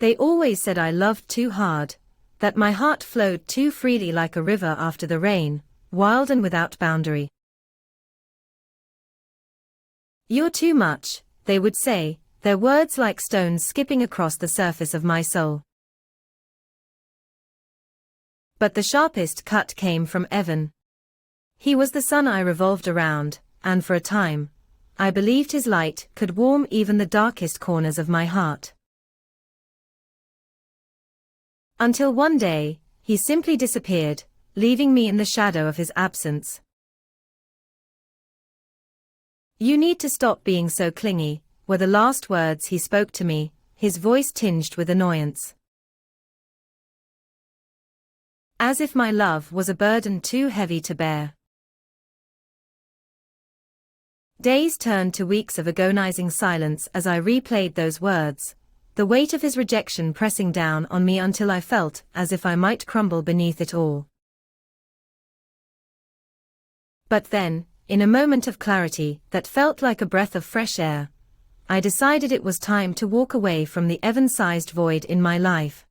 They always said I loved too hard, that my heart flowed too freely like a river after the rain, wild and without boundary. You're too much, they would say, their words like stones skipping across the surface of my soul. But the sharpest cut came from Evan. He was the sun I revolved around, and for a time, I believed his light could warm even the darkest corners of my heart. Until one day, he simply disappeared, leaving me in the shadow of his absence. "You need to stop being so clingy," were the last words he spoke to me, his voice tinged with annoyance. As if my love was a burden too heavy to bear. Days turned to weeks of agonizing silence as I replayed those words, the weight of his rejection pressing down on me until I felt as if I might crumble beneath it all. But then, in a moment of clarity that felt like a breath of fresh air, I decided it was time to walk away from the Evan-sized void in my life.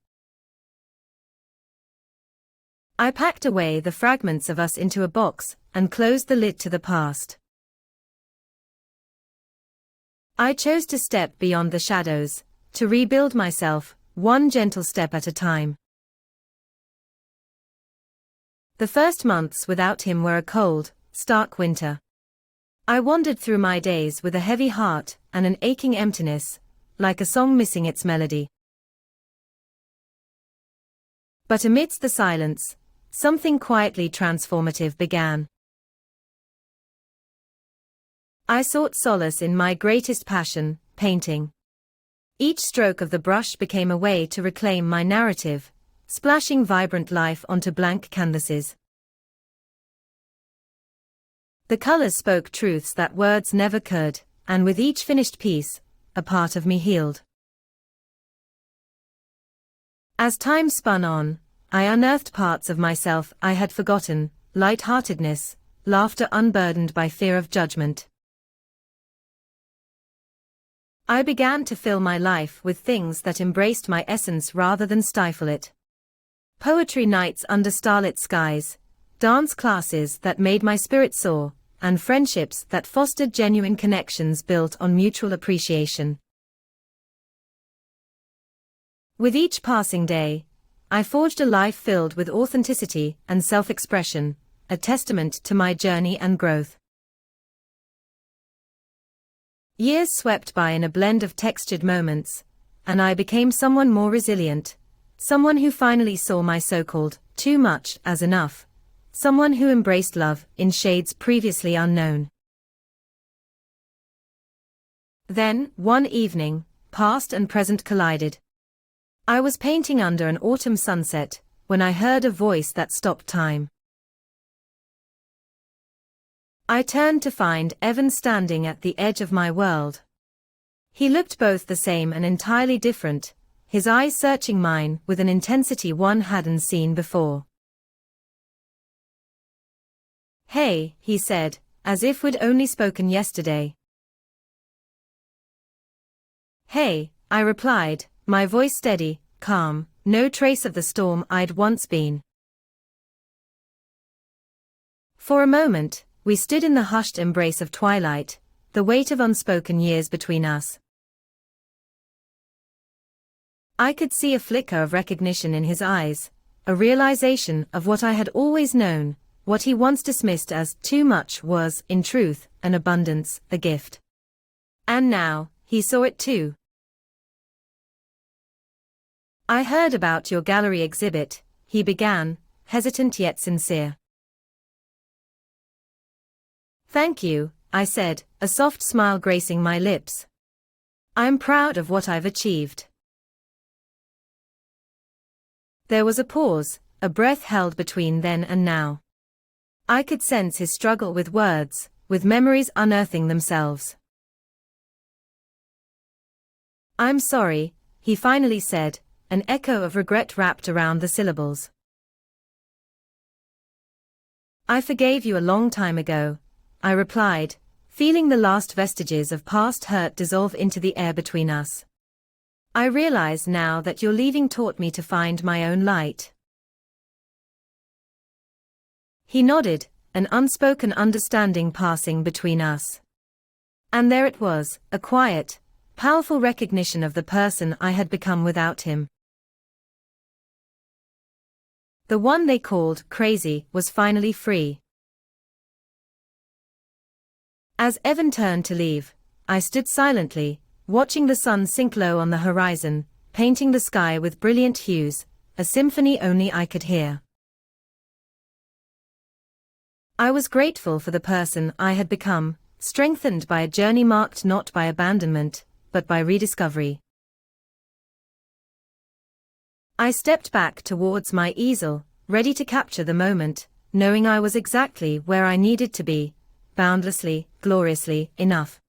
I packed away the fragments of us into a box and closed the lid to the past. I chose to step beyond the shadows, to rebuild myself, one gentle step at a time. The first months without him were a cold, stark winter. I wandered through my days with a heavy heart and an aching emptiness, like a song missing its melody. But amidst the silence, something quietly transformative began. I sought solace in my greatest passion, painting. Each stroke of the brush became a way to reclaim my narrative, splashing vibrant life onto blank canvases. The colors spoke truths that words never could, and with each finished piece, a part of me healed. As time spun on, I unearthed parts of myself I had forgotten, light-heartedness, laughter unburdened by fear of judgment. I began to fill my life with things that embraced my essence rather than stifle it. Poetry nights under starlit skies, dance classes that made my spirit soar, and friendships that fostered genuine connections built on mutual appreciation. With each passing day, I forged a life filled with authenticity and self-expression, a testament to my journey and growth. Years swept by in a blend of textured moments, and I became someone more resilient, someone who finally saw my so-called too much as enough, someone who embraced love in shades previously unknown. Then, one evening, past and present collided. I was painting under an autumn sunset, when I heard a voice that stopped time. I turned to find Evan standing at the edge of my world. He looked both the same and entirely different, his eyes searching mine with an intensity one hadn't seen before. "Hey," he said, as if we'd only spoken yesterday. "Hey," I replied, my voice steady, calm, no trace of the storm I'd once been. For a moment, we stood in the hushed embrace of twilight, the weight of unspoken years between us. I could see a flicker of recognition in his eyes, a realization of what I had always known, what he once dismissed as too much was, in truth, an abundance, a gift. And now, he saw it too. "I heard about your gallery exhibit," he began, hesitant yet sincere. "Thank you," I said, a soft smile gracing my lips. "I'm proud of what I've achieved." There was a pause, a breath held between then and now. I could sense his struggle with words, with memories unearthing themselves. "I'm sorry," he finally said, an echo of regret wrapped around the syllables. "I forgave you a long time ago," I replied, feeling the last vestiges of past hurt dissolve into the air between us. I realize now that your leaving taught me to find my own light. He nodded, an unspoken understanding passing between us. And there it was, a quiet, powerful recognition of the person I had become without him. The one they called crazy was finally free. As Evan turned to leave, I stood silently, watching the sun sink low on the horizon, painting the sky with brilliant hues, a symphony only I could hear. I was grateful for the person I had become, strengthened by a journey marked not by abandonment, but by rediscovery. I stepped back towards my easel, ready to capture the moment, knowing I was exactly where I needed to be, boundlessly, gloriously enough.